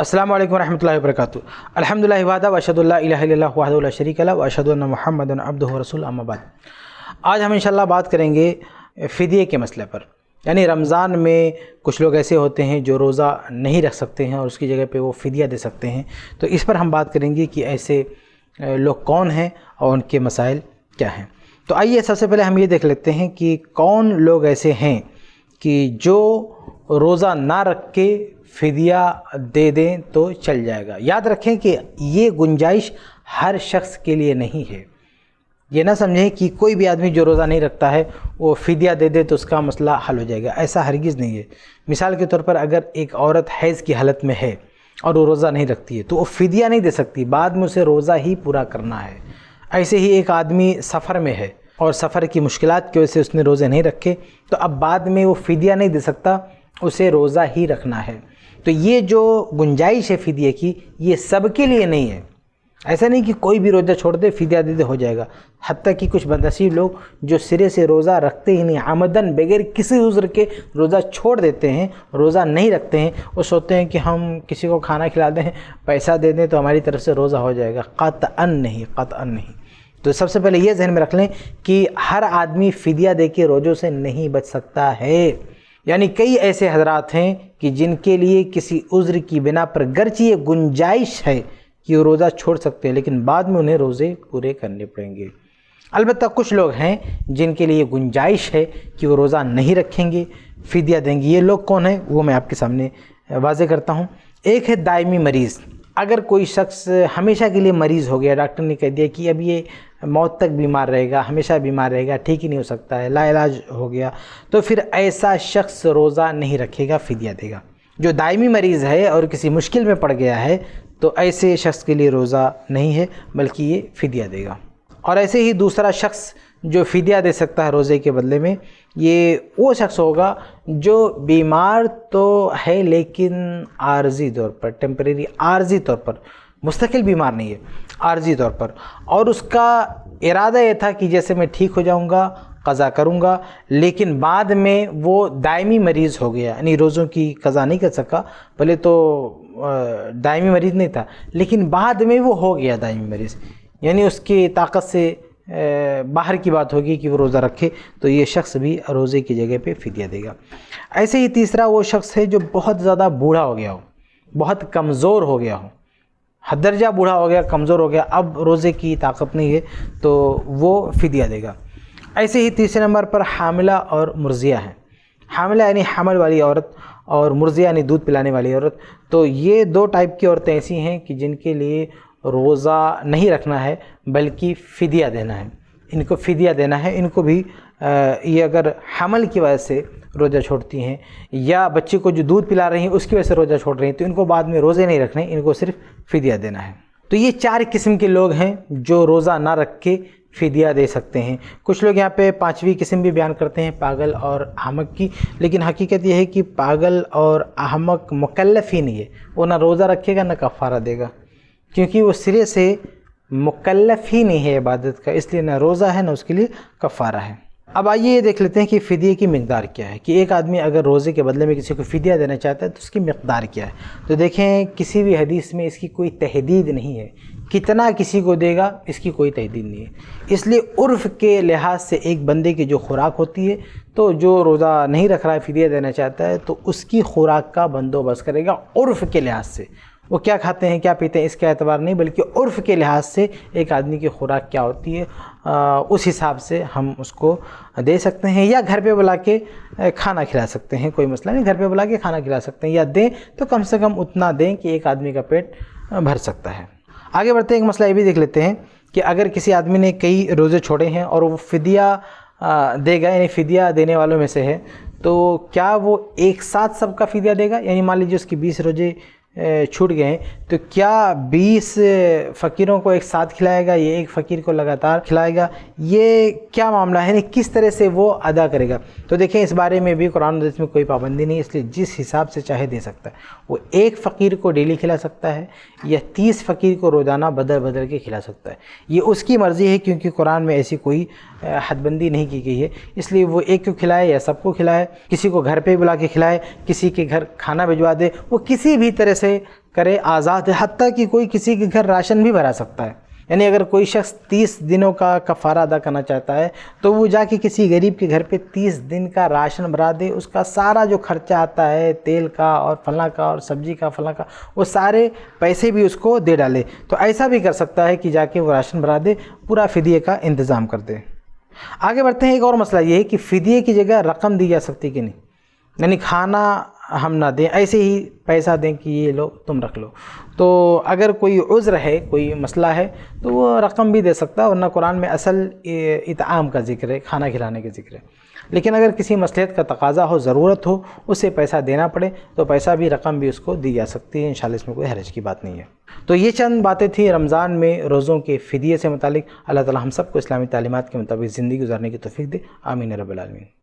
अस्सलामु अलैकुम रहमतुल्लाहि व बरकातुहू। अल्हम्दुलिल्लाहि वहदा व अशहदु अल्ला इलाहा इल्लल्लाह वहदहु ला शरीका लहु व अशहदु अन्ना मुहम्मदन अब्दुहु व रसूलुहु अम्मा बाद। आज हम इंशाअल्लाह बात करेंगे फ़िदिये के मसले पर। यानी रमज़ान में कुछ लोग ऐसे होते हैं जो रोज़ा नहीं रख सकते हैं और उसकी जगह पे वो फ़िदिया दे सकते हैं। तो इस पर हम बात करेंगे कि ऐसे लोग कौन हैं और उनके मसाइल क्या हैं। तो आइए सबसे पहले हम ये देख लेते हैं कि कौन लोग ऐसे हैं कि जो रोज़ा ना रख के फ़िदिया दे दें तो चल जाएगा। याद रखें कि ये गुंजाइश हर शख्स के लिए नहीं है। ये ना समझें कि कोई भी आदमी जो रोज़ा नहीं रखता है वो फ़िदिया दे दे तो उसका मसला हल हो जाएगा, ऐसा हरगिज़ नहीं है। मिसाल के तौर पर अगर एक औरत हैज़ की हालत में है और वो रोज़ा नहीं रखती है तो वो फ़िदिया नहीं दे सकती, बाद में उसे रोज़ा ही पूरा करना है। ऐसे ही एक आदमी सफ़र में है और सफ़र की मुश्किलात की वजह से उसने रोज़े नहीं रखे तो अब बाद में वो फ़िदिया नहीं दे सकता, उसे रोज़ा ही रखना है। तो ये जो गुंजाइश है फ़िदिये की, ये सबके लिए नहीं है। ऐसा नहीं कि कोई भी रोज़ा छोड़ दे फ़िदिया दे दे हो जाएगा। हत्ता कि कुछ बदनसीब लोग जो सिरे से रोज़ा रखते ही नहीं, आमदन बगैर किसी उज़्र के रोज़ा छोड़ देते हैं, रोज़ा नहीं रखते हैं। वो सोचते हैं कि हम किसी को खाना खिला दें, पैसा दे दें तो हमारी तरफ से रोज़ा हो जाएगा। क़त्अन नहीं, क़त्अन नहीं। तो सबसे पहले ये ज़हन में रख लें कि हर आदमी फ़िदिया दे के रोज़ों से नहीं बच सकता है। यानी कई ऐसे हज़रात हैं कि जिनके लिए किसी उज़्र की बिना पर गर्ची ये गुंजाइश है कि वो रोज़ा छोड़ सकते हैं, लेकिन बाद में उन्हें रोज़े पूरे करने पड़ेंगे। अलबत्ता कुछ लोग हैं जिनके लिए गुंजाइश है कि वो रोज़ा नहीं रखेंगे, फ़िदिया देंगे। ये लोग कौन हैं वो मैं आपके सामने वाज़े करता हूँ। एक है दायमी मरीज़। अगर कोई शख्स हमेशा के लिए मरीज़ हो गया, डॉक्टर ने कह दिया कि अब ये मौत तक बीमार रहेगा, हमेशा बीमार रहेगा, ठीक ही नहीं हो सकता है, लाइलाज हो गया, तो फिर ऐसा शख्स रोज़ा नहीं रखेगा, फ़िदिया देगा। जो दायमी मरीज़ है और किसी मुश्किल में पड़ गया है तो ऐसे शख्स के लिए रोज़ा नहीं है बल्कि ये फ़िदिया देगा। और ऐसे ही दूसरा शख्स जो फ़िदिया दे सकता है रोज़े के बदले में, ये वो शख्स होगा जो बीमार तो है लेकिन आर्जी तौर पर, टेम्परेरी आर्जी तौर पर, मुस्तकिल बीमार नहीं है, आर्जी तौर पर, और उसका इरादा ये था कि जैसे मैं ठीक हो जाऊंगा क़ज़ा करूंगा, लेकिन बाद में वो दायमी मरीज़ हो गया, यानी रोज़ों की क़ज़ा नहीं कर सका। पहले तो दायमी मरीज़ नहीं था लेकिन बाद में वो हो गया दायमी मरीज़, यानी उसकी ताकत से बाहर की बात होगी कि वो रोज़ा रखे, तो ये शख्स भी रोज़े की जगह पे फ़िदिया देगा। ऐसे ही तीसरा वो शख्स है जो बहुत ज़्यादा बूढ़ा हो गया हो, बहुत कमज़ोर हो गया हो, हद दर्जा बूढ़ा हो गया, कमज़ोर हो गया, अब रोज़े की ताकत नहीं है तो वो फ़िदिया देगा। ऐसे ही तीसरे नंबर पर हामिला और मुर्ज़िया हैं। हामिला यानी हमल वाली औरत और मुर्ज़िया यानी दूध पिलाने वाली औरत। तो ये दो टाइप की औरतें ऐसी हैं कि जिनके लिए रोज़ा नहीं रखना है बल्कि फ़िदिया देना है। इनको फ़िदिया देना है। इनको भी ये अगर हमल की वजह से रोज़ा छोड़ती हैं या बच्चे को जो दूध पिला रही हैं उसकी वजह से रोज़ा छोड़ रही हैं तो इनको बाद में रोज़े नहीं रखने, इनको सिर्फ फ़िदिया देना है। तो ये चार किस्म के लोग हैं जो रोज़ा ना रख के फ़िदिया दे सकते हैं। कुछ लोग यहाँ पे पांचवी किस्म भी बयान करते हैं, पागल और अहमक की, लेकिन हकीकत यह है कि पागल और अहमक मुकल्लफ़ ही नहीं है। वो ना रोज़ा रखेगा ना कफ़ारा देगा, क्योंकि वो सिरे से मुकल्लफ़ ही नहीं है इबादत का, इसलिए ना रोज़ा है ना उसके लिए कफ़ारा है। अब आइए ये देख लेते हैं कि फ़िदिये की मिक़दार क्या है, कि एक आदमी अगर रोज़े के बदले में किसी को फ़िदिया देना चाहता है तो उसकी मिक़दार क्या है। तो देखें किसी भी हदीस में इसकी कोई तहदीद नहीं है, कितना किसी को देगा इसकी कोई तहदीद नहीं है। इसलिए उर्फ़ के लिहाज से एक बंदे की जो खुराक होती है, तो जो रोज़ा नहीं रख रहा है फ़िदिया देना चाहता है तो उसकी खुराक का बंदोबस्त करेगा उर्फ़ के लिहाज से। वो क्या खाते हैं क्या पीते हैं इसका एतबार नहीं, बल्कि उर्फ़ के लिहाज से एक आदमी की खुराक क्या होती है उस हिसाब से हम उसको दे सकते हैं, या घर पे बुला के खाना खिला सकते हैं, कोई मसला नहीं, घर पे बुला के खाना खिला सकते हैं, या दें तो कम से कम उतना दें कि एक आदमी का पेट भर सकता है। आगे बढ़ते एक मसला ये भी देख लेते हैं कि अगर किसी आदमी ने कई रोज़े छोड़े हैं और वो फ़िदिया देगा, यानी फ़िदिया देने वालों में से है, तो क्या वो एक साथ सबका फ़िदिया देगा? यानी मान लीजिए उसकी 20 रोज़े छूट गए तो क्या 20 फ़कीरों को एक साथ खिलाएगा, ये एक फ़कीर को लगातार खिलाएगा, ये क्या मामला है, किस तरह से वो अदा करेगा? तो देखें इस बारे में भी कुरान हदीस में कोई पाबंदी नहीं, इसलिए जिस हिसाब से चाहे दे सकता है। वो एक फ़कीर को डेली खिला सकता है या 30 फ़कीर को रोज़ाना बदल बदल के खिला सकता है, ये उसकी मर्ज़ी है, क्योंकि कुरान में ऐसी कोई हदबंदी नहीं की गई है। इसलिए वो एक को खिलाए या सबको खिलाए, किसी को घर पे बुला के खिलाए, किसी के घर खाना भिजवा दे, वो किसी भी तरह से کرے آزاد ہے، حتیٰ کہ کوئی کسی کے گھر راشن بھی بھرا سکتا ہے. یعنی اگر کوئی شخص 30 دنوں کا کفارہ ادا کرنا چاہتا ہے تو وہ جا کے کسی غریب کے گھر پہ 30 دن کا راشن بھرا دے، اس کا سارا جو خرچہ آتا ہے تیل کا اور فلاں کا اور سبزی کا فلاں کا، وہ سارے پیسے بھی اس کو دے ڈالے. تو ایسا بھی کر سکتا ہے کہ جا کے وہ راشن بھرا دے، پورا فدیے کا انتظام کر دے. آگے بڑھتے ہیں. ایک اور مسئلہ یہ ہے کہ فدیے کی جگہ رقم دی جا سکتی کہ نہیں، یعنی کھانا ہم نہ دیں، ایسے ہی پیسہ دیں کہ یہ لو تم رکھ لو. تو اگر کوئی عذر ہے، کوئی مسئلہ ہے تو وہ رقم بھی دے سکتا ہے، ورنہ قرآن میں اصل اطعام کا ذکر ہے، کھانا کھلانے کا ذکر ہے. لیکن اگر کسی مصلحت کا تقاضا ہو، ضرورت ہو، اسے پیسہ دینا پڑے تو پیسہ بھی، رقم بھی اس کو دی جا سکتی ہے. انشاءاللہ اس میں کوئی حرج کی بات نہیں ہے. تو یہ چند باتیں تھیں رمضان میں روزوں کے فدیے سے متعلق. اللہ تعالی ہم سب کو اسلامی تعلیمات کے مطابق زندگی گزارنے کی توفیق دے. آمین رب العالمین.